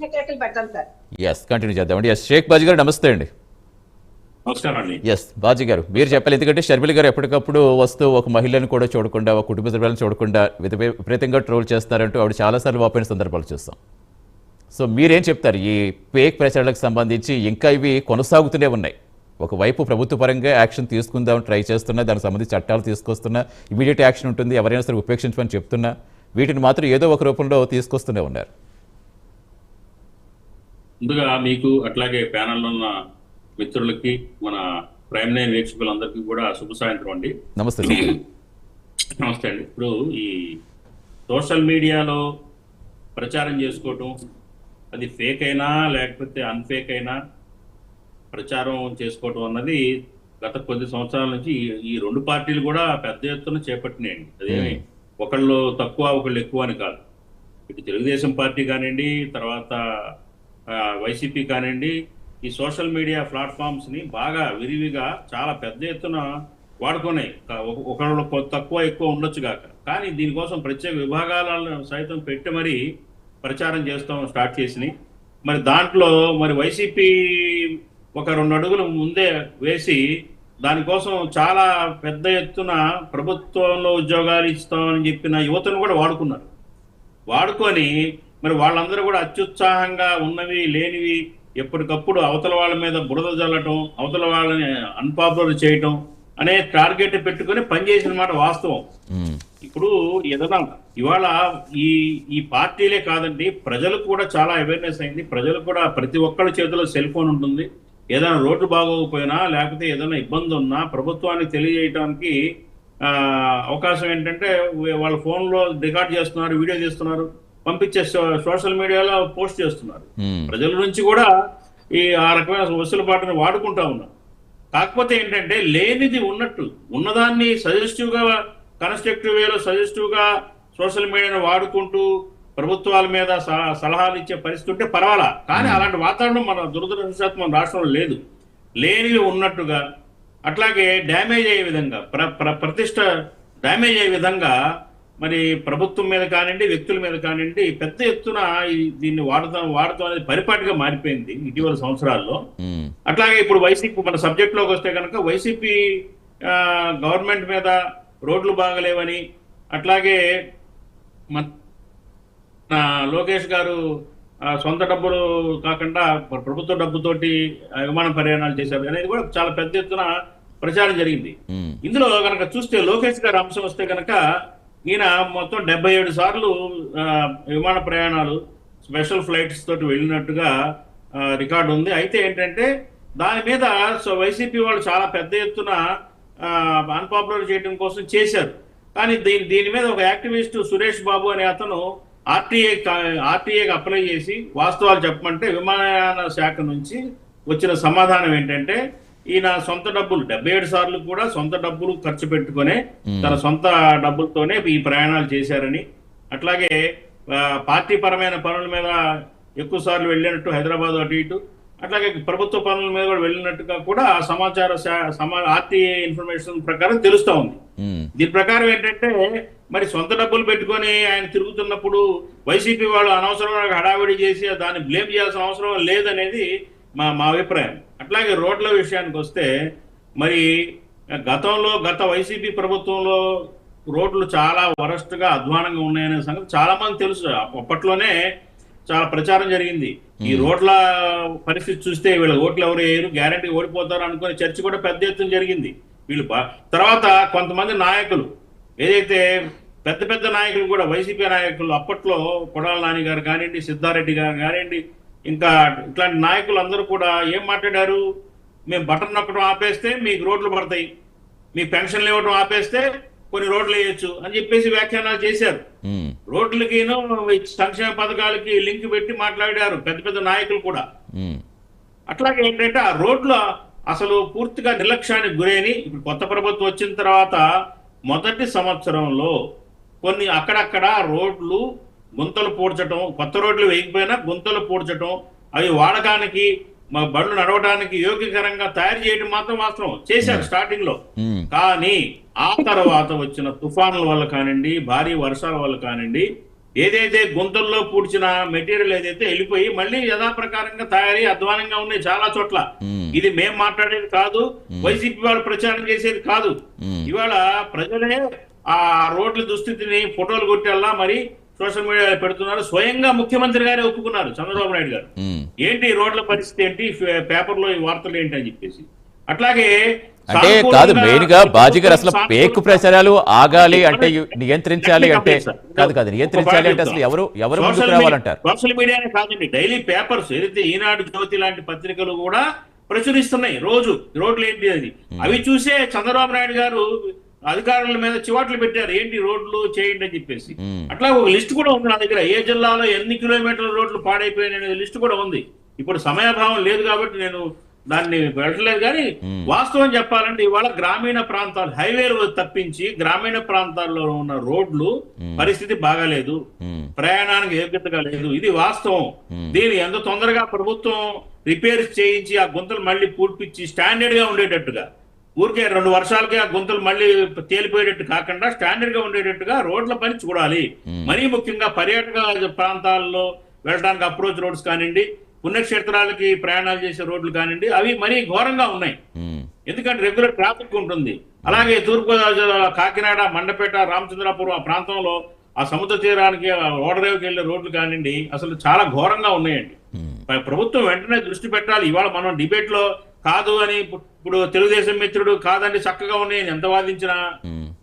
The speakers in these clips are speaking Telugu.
పెడతాం సార్. ఎస్ కంటిన్యూ చేద్దామండి. ఎస్ షేక్ బాజీ గారు నమస్తే అండి. నమస్కారం అండి. ఎస్ బాజీ గారు మీరు చెప్పాలి, ఎందుకంటే షర్మిల గారు ఎప్పటికప్పుడు వస్తూ ఒక మహిళను కూడా చూడకుండా, ఒక కుటుంబ సభ్యులను చూడకుండా విపరీతంగా ట్రోల్ చేస్తారంటూ ఆవిడ చాలాసార్లు వాపోయిన సందర్భాలు చూస్తాం. సో మీరేం చెప్తారు ఈ ఫేక్ ప్రచారాలకు సంబంధించి? ఇంకా ఇవి కొనసాగుతూనే ఉన్నాయి. ఒకవైపు ప్రభుత్వ పరంగా యాక్షన్ తీసుకుందామని ట్రై చేస్తున్నా, దానికి సంబంధించి చట్టాలు తీసుకొస్తున్నా, ఇమీడియట్ యాక్షన్ ఉంటుంది, ఎవరైనా సరే ఉపేక్షించమని చెప్తున్నా, వీటిని మాత్రం ఏదో ఒక రూపంలో తీసుకొస్తూనే ఉన్నారు. ముందుగా మీకు అట్లాగే ప్యానల్లో ఉన్న మిత్రులకి, మన ప్రైమ్ లైన్ వీక్షకులందరికీ కూడా శుభ సాయంత్రం అండి. నమస్తే. నమస్తే అండి. ఇప్పుడు ఈ సోషల్ మీడియాలో ప్రచారం చేసుకోవటం, అది ఫేక్ అయినా లేకపోతే అన్ఫేక్ అయినా ప్రచారం చేసుకోవటం అన్నది గత కొద్ది సంవత్సరాల నుంచి ఈ రెండు పార్టీలు కూడా పెద్ద ఎత్తున చేపట్టినాయండి. అదేమి ఒకళ్ళు తక్కువ ఒకళ్ళు ఎక్కువ అని కాదు. ఇటు తెలుగుదేశం పార్టీ కానివ్వండి, తర్వాత వైసీపీ కానివ్వండి, ఈ సోషల్ మీడియా ప్లాట్ఫామ్స్ని బాగా విరివిగా చాలా పెద్ద ఎత్తున వాడుకున్నాయి. ఒకళ్ళు తక్కువ ఎక్కువ ఉండొచ్చు కాక, కానీ దీనికోసం ప్రత్యేక విభాగాలను సైతం పెట్టి మరీ ప్రచారం చేస్తాం స్టార్ట్ చేసినాయి. మరి దాంట్లో మరి వైసీపీ ఒక 2 అడుగులు ముందే వేసి దానికోసం చాలా పెద్ద ఎత్తున ప్రభుత్వంలో ఉద్యోగాలు ఇస్తామని చెప్పిన యువతను కూడా వాడుకొని మరి వాళ్ళందరూ కూడా అత్యుత్సాహంగా ఉన్నవి లేనివి ఎప్పటికప్పుడు అవతల వాళ్ళ మీద బురద జల్లటం, అవతల వాళ్ళని అన్పాపులర్ చేయటం అనే టార్గెట్ పెట్టుకుని పనిచేసిన మాట వాస్తవం. ఇప్పుడు ఏదైనా ఇవాళ ఈ పార్టీలే కాదండి, ప్రజలకు కూడా చాలా అవేర్నెస్ అయింది. ప్రజలు కూడా ప్రతి ఒక్కరి చేతిలో సెల్ ఫోన్ ఉంటుంది. ఏదైనా రోడ్డు బాగోకపోయినా లేకపోతే ఏదైనా ఇబ్బంది ఉన్నా ప్రభుత్వానికి తెలియజేయడానికి అవకాశం ఏంటంటే వాళ్ళ ఫోన్లో రికార్డ్ చేస్తున్నారు, వీడియో తీస్తున్నారు, పంపించే సోషల్ మీడియాలో పోస్ట్ చేస్తున్నారు. ప్రజల నుంచి కూడా ఆ రకమైన వెసులుబాటును వాడుకుంటా ఉన్నారు. కాకపోతే ఏంటంటే లేనిది ఉన్నట్టు, ఉన్నదాన్ని సజెస్టివ్గా, కన్స్ట్రక్టివ్ వేలో సజెస్టివ్గా సోషల్ మీడియాను వాడుకుంటూ ప్రభుత్వాల మీద సలహాలు ఇచ్చే పరిస్థితి ఉంటే పర్వాలా, కానీ అలాంటి వాతావరణం మన దురదృష్టవశాత్తు మన రాష్ట్రంలో లేదు. లేనివి ఉన్నట్టుగా, అట్లాగే డ్యామేజ్ అయ్యే విధంగా, ప్రతిష్ట డ్యామేజ్ అయ్యే విధంగా మరి ప్రభుత్వం మీద కానివ్వండి, వ్యక్తుల మీద కానివ్వండి పెద్ద ఎత్తున దీన్ని వాడతాం అనేది పరిపాటిగా మారిపోయింది ఇటీవల సంవత్సరాల్లో. అట్లాగే ఇప్పుడు వైసీపీ మన సబ్జెక్ట్లోకి వస్తే కనుక వైసీపీ గవర్నమెంట్ మీద రోడ్లు బాగలేవని, అట్లాగే మన లోకేష్ గారు సొంత డబ్బులు కాకుండా ప్రభుత్వ డబ్బుతోటి విమాన ప్రయాణాలు చేశారు అనేది కూడా చాలా పెద్ద ఎత్తున ప్రచారం జరిగింది. ఇందులో కనుక చూస్తే లోకేష్ గారి అంశం వస్తే కనుక ఈయన మొత్తం 77 సార్లు విమాన ప్రయాణాలు స్పెషల్ ఫ్లైట్స్ తోటి వెళ్ళినట్టుగా రికార్డు ఉంది. అయితే ఏంటంటే దాని మీద వైసీపీ వాళ్ళు చాలా పెద్ద ఎత్తున అన్పాపులర్ చేయడం కోసం చేశారు. కానీ దీని మీద ఒక యాక్టివిస్ట్ సురేష్ బాబు అనే అతను ఆర్టీఏకి అప్లై చేసి వాస్తవాలు చెప్పమంటే విమానయాన శాఖ నుంచి వచ్చిన సమాధానం ఏంటంటే ఈయన సొంత డబ్బులు 77 సార్లు కూడా సొంత డబ్బులు ఖర్చు పెట్టుకునే తన సొంత డబ్బులతోనే ఈ ప్రయాణాలు చేశారని, అట్లాగే పార్టీ పరమైన పనుల మీద ఎక్కువ సార్లు వెళ్ళినట్టు హైదరాబాద్ అటు ఇటు, అట్లాగే ప్రభుత్వ పనుల మీద కూడా వెళ్ళినట్టుగా కూడా ఆర్టీఏ ఇన్ఫర్మేషన్ ప్రకారం తెలుస్తా ఉంది. దీని ప్రకారం ఏంటంటే మరి సొంత డబ్బులు పెట్టుకొని ఆయన తిరుగుతున్నప్పుడు వైసీపీ వాళ్ళు అనవసరంగా హడావిడి చేసి దాన్ని బ్లేమ్ చేయాల్సిన అవసరం లేదనేది మా అభిప్రాయం. అట్లాగే రోడ్ల విషయానికి వస్తే మరి గత వైసీపీ ప్రభుత్వంలో రోడ్లు చాలా వరస్ట్గా అధ్వానంగా ఉన్నాయనే సంగతి చాలా మంది తెలుసు. అప్పట్లోనే చాలా ప్రచారం జరిగింది. ఈ రోడ్ల పరిస్థితి చూస్తే వీళ్ళ ఓట్లు ఎవరు వేయరు, గ్యారంటీ ఓడిపోతారు అనుకునే చర్చ కూడా పెద్ద ఎత్తున జరిగింది. తర్వాత కొంతమంది నాయకులు, ఏదైతే పెద్ద నాయకులు కూడా వైసీపీ నాయకులు అప్పట్లో కొడాల నాని గారు కానివ్వండి, సిద్ధారెడ్డి గారు కానివ్వండి, ఇంకా ఇట్లాంటి నాయకులు అందరూ కూడా ఏం మాట్లాడారు, మేము బటన్ నొక్కడం ఆపేస్తే మీకు రోడ్లు పడతాయి, మీ పెన్షన్లు ఇవ్వడం ఆపేస్తే కొన్ని రోడ్లు వేయొచ్చు అని చెప్పేసి వ్యాఖ్యానాలు చేశారు. రోడ్లకి సంక్షేమ పథకాలకి లింక్ పెట్టి మాట్లాడారు పెద్ద నాయకులు కూడా. అట్లాగే ఏంటంటే ఆ రోడ్లు అసలు పూర్తిగా నిర్లక్ష్యానికి గురైన ఇప్పుడు కొత్త ప్రభుత్వం వచ్చిన తర్వాత మొదటి సంవత్సరంలో కొన్ని అక్కడక్కడ రోడ్లు గుంతలు పూడ్చడం, కొత్త రోడ్లు వేయకపోయినా గుంతలు పూడ్చడం, అవి వాడకానికి మా బండ్లు నడవడానికి యోగ్యకరంగా తయారు చేయడం మాత్రం వాస్తవం చేశారు స్టార్టింగ్ లో. కానీ ఆ తర్వాత వచ్చిన తుఫానుల వల్ల కానివ్వండి, భారీ వర్షాల వల్ల కానివ్వండి, ఏదైతే గుంతల్లో పూడ్చిన మెటీరియల్ ఏదైతే వెళ్ళిపోయి మళ్ళీ యథాప్రకారంగా తయారీ అధ్వానంగా ఉన్నాయి చాలా చోట్ల. ఇది మేం మాట్లాడేది కాదు, వైసీపీ వాళ్ళు ప్రచారం చేసేది కాదు. ఇవాళ ప్రజలే ఆ రోడ్ల దుస్థితిని ఫోటోలు కొట్టేలా మరి సోషల్ మీడియాలో పెడుతున్నారు. స్వయంగా ముఖ్యమంత్రి గారే ఒప్పుకున్నారు, చంద్రబాబు నాయుడు గారు. ఏంటి రోడ్ల పరిస్థితి ఏంటి, పేపర్లో ఈ వార్తలు ఏంటి అని చెప్పేసి. అట్లాగే అంటే కాదు, మెయిన్ గా బాజీ గారు అసలు ఫేక్ ప్రచారాలు ఆగాలి అంటే నియంత్రించాలి అంటే కాదు నియంత్రించాలి అంటే అసలు ఎవరు ముందుకు రావాలంటారు? సోషల్ మీడియానే కాదండి, డైలీ పేపర్స్ ఏదైతే ఈనాడు, జ్యోతి లాంటి పత్రికలు కూడా ప్రచురిస్తున్నాయి రోజు రోడ్లు ఏంటి అది. అవి చూసే చంద్రబాబు నాయుడు గారు అధికారుల మీద చివాట్లు పెట్టారు, ఏంటి రోడ్లు చేయండి అని చెప్పేసి. అట్లా ఒక లిస్ట్ కూడా ఉంది నా దగ్గర, ఏ జిల్లాలో ఎన్ని కిలోమీటర్ల రోడ్లు పాడైపోయాయి అనేది లిస్ట్ కూడా ఉంది. ఇప్పుడు సమయాభావం లేదు కాబట్టి నేను దాన్ని వెళ్ళలేదు, కానీ వాస్తవం చెప్పాలంటే ఇవాళ గ్రామీణ ప్రాంతాలు హైవేలు తప్పించి గ్రామీణ ప్రాంతాల్లో ఉన్న రోడ్లు పరిస్థితి బాగాలేదు, ప్రయాణానికి యోగ్యతగా లేదు. ఇది వాస్తవం. దీన్ని ఎంత తొందరగా ప్రభుత్వం రిపేర్స్ చేయించి ఆ గుంతలు మళ్ళీ పూడ్పించి స్టాండర్డ్ గా ఉండేటట్టుగా, ఊరికే 2 వర్షాలకే ఆ గుంతలు మళ్ళీ తేలిపోయేటట్టు కాకుండా స్టాండర్డ్ గా ఉండేటట్టుగా రోడ్ల పని చూడాలి. మరీ ముఖ్యంగా పర్యాటక ప్రాంతాల్లో వెళ్ళడానికి అప్రోచ్ రోడ్స్ కానివ్వండి, పుణ్యక్షేత్రాలకి ప్రయాణాలు చేసే రోడ్లు కానివ్వండి, అవి మరీ ఘోరంగా ఉన్నాయి. ఎందుకంటే రెగ్యులర్ ట్రాఫిక్ ఉంటుంది. అలాగే తూర్పుగోదావరి జిల్లా కాకినాడ, మండపేట, రామచంద్రాపురం ఆ ప్రాంతంలో ఆ సముద్ర తీరానికి ఓడరేవుకి వెళ్లే రోడ్లు కానివ్వండి అసలు చాలా ఘోరంగా ఉన్నాయండి. ప్రభుత్వం వెంటనే దృష్టి పెట్టాలి. ఇవాళ మనం డిబేట్ లో కాదు అని ఇప్పుడు తెలుగుదేశం మిత్రుడు కాదండి చక్కగా ఉన్నాయని ఎంత వాదించినా,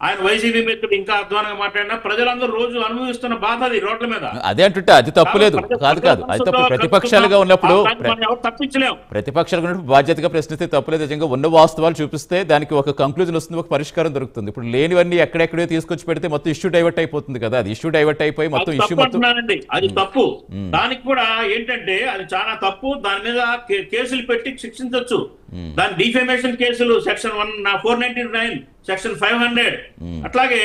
ఆయన వైసీపీ మిత్రుడు ఇంకా అధ్వానంగా మాట్లాడినా ప్రజలందరూ రోజు అనుభవిస్తున్న బాధ అది రోడ్ల మీద. అదే అంటుంటే అది తప్పులేదు, కాదు అది తప్పు. ప్రతిపక్షాలుగా ఉన్నప్పుడు తప్పించలేము, ప్రతిపక్షాలుగా ఉన్నప్పుడు బాధ్యతగా ప్రశ్నిస్తే తప్పులేదు. నిజంగా ఉన్న వాస్తవాలు చూపిస్తే దానికి ఒక కంక్లూజన్ వస్తుంది, ఒక పరిష్కారం దొరుకుతుంది. ఇప్పుడు లేనివన్నీ ఎక్కడెక్కడో తీసుకొచ్చి పెడితే మొత్తం ఇష్యూ డైవర్ట్ అయిపోతుంది కదా. అది ఇష్యూ డైవర్ట్ అయిపోయి మొత్తం ఇష్యూ అది తప్పు. దానికి కూడా ఏంటంటే అది చాలా తప్పు. దాని మీద కేసులు పెట్టి శిక్షించవచ్చు. దాని డిఫేమేషన్ కేసులు సెక్షన్ 499, సెక్షన్ 500, అట్లాగే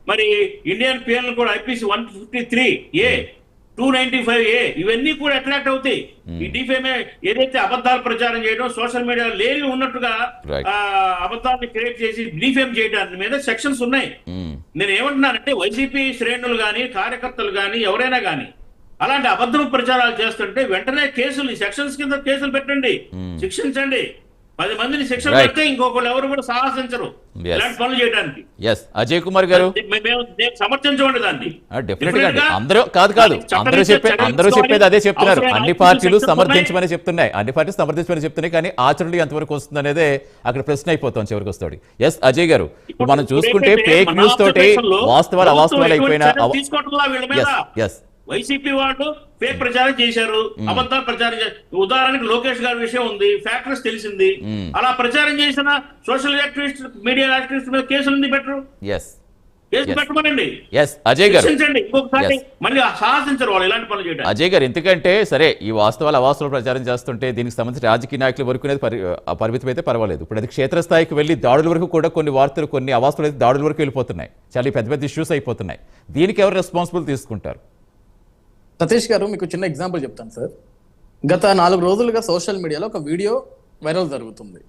మరి ఇండియన్ పిఎల్ కూడా ఐపీసీ 153A, 295A ఇవన్నీ కూడా అట్రాక్ట్ అవుతాయి. ఈ డిఫేమే ఏదైతే అబద్ధాలు ప్రచారం చేయడం, సోషల్ మీడియా లేని ఉన్నట్టుగా అబద్ధాన్ని క్రియేట్ చేసి డిఫేమ్ చేయడానికి మీద సెక్షన్స్ ఉన్నాయి. నేను ఏమంటున్నానంటే వైసీపీ శ్రేణులు గాని, కార్యకర్తలు గాని, ఎవరైనా గాని అలాంటి అబద్ధం ప్రచారాలు చేస్తుంటే వెంటనే కేసులు, సెక్షన్స్ కింద కేసులు పెట్టండి, శిక్షించండి. 10 మందిని శిక్షణ పెడితే ఇంకొకళ్ళు ఎవరు కూడా సాహసించరు ఇలాంటి పనులు చేయడానికి. అజయ్ కుమార్ గారు సమర్థించండి దాన్ని. అందరూ చెప్పేది అదే చెప్తున్నారు. అన్ని పార్టీలు సమర్థించమని చెప్తున్నాయి, కానీ ఆచరణలు ఎంతవరకు వస్తుంది అనేది అక్కడ ప్రశ్న అయిపోతాం చివరికి వస్తాడు. ఎస్ అజయ్ గారు, ఇప్పుడు మనం చూసుకుంటే ఫేక్ న్యూస్ తోటి వాస్తవాలు అవాస్తవాలు అయిపోయినా వైసీపీ వాళ్ళు ఫేక్ ప్రచారం చేశారు, అబద్ధాలు ప్రచారం చేశారు. ఉదాహరణకి లోకేష్ గారి విషయం ఉంది, ఫ్యాక్టర్స్ తెలిసింది. అలా ప్రచారం చేసిన సోషల్ యాక్టివిస్ట్, మీడియా యాక్టివిస్ట్ మీద కేసులు పెట్టరు, కేసు పెట్టమనండి. అజయ్ గారు ఇంకొకసారి మళ్ళీ సాహసించరు వాళ్ళు ఇలాంటి పనులు చేయడం. అజయ్ గారు, ఎందుకంటే సరే ఈ వాస్తవాలు అవాస్తవాలు ప్రచారం చేస్తుంటే దీనికి సంబంధించి రాజకీయ నాయకుల వరకు పరిమితం అయితే పర్వాలేదు. ఇప్పుడు అది క్షేత్రస్థాయికి వెళ్ళి దాడుల వరకు కూడా కొన్ని వార్తలు, కొన్ని అవాస్తవాలు అయితే దాడుల వరకు వెళ్ళిపోతున్నాయి, చాలా పెద్ద పెద్ద ఇష్యూస్ అయిపోతున్నాయి. దీనికి ఎవరు రెస్పాన్సిబుల్ తీసుకుంటారు? సతీష్ గారు, మీకు చిన్న ఎగ్జాంపుల్ చెప్తాను సార్. గత 4 రోజులుగా సోషల్ మీడియాలో ఒక వీడియో వైరల్ జరుగుతుంది.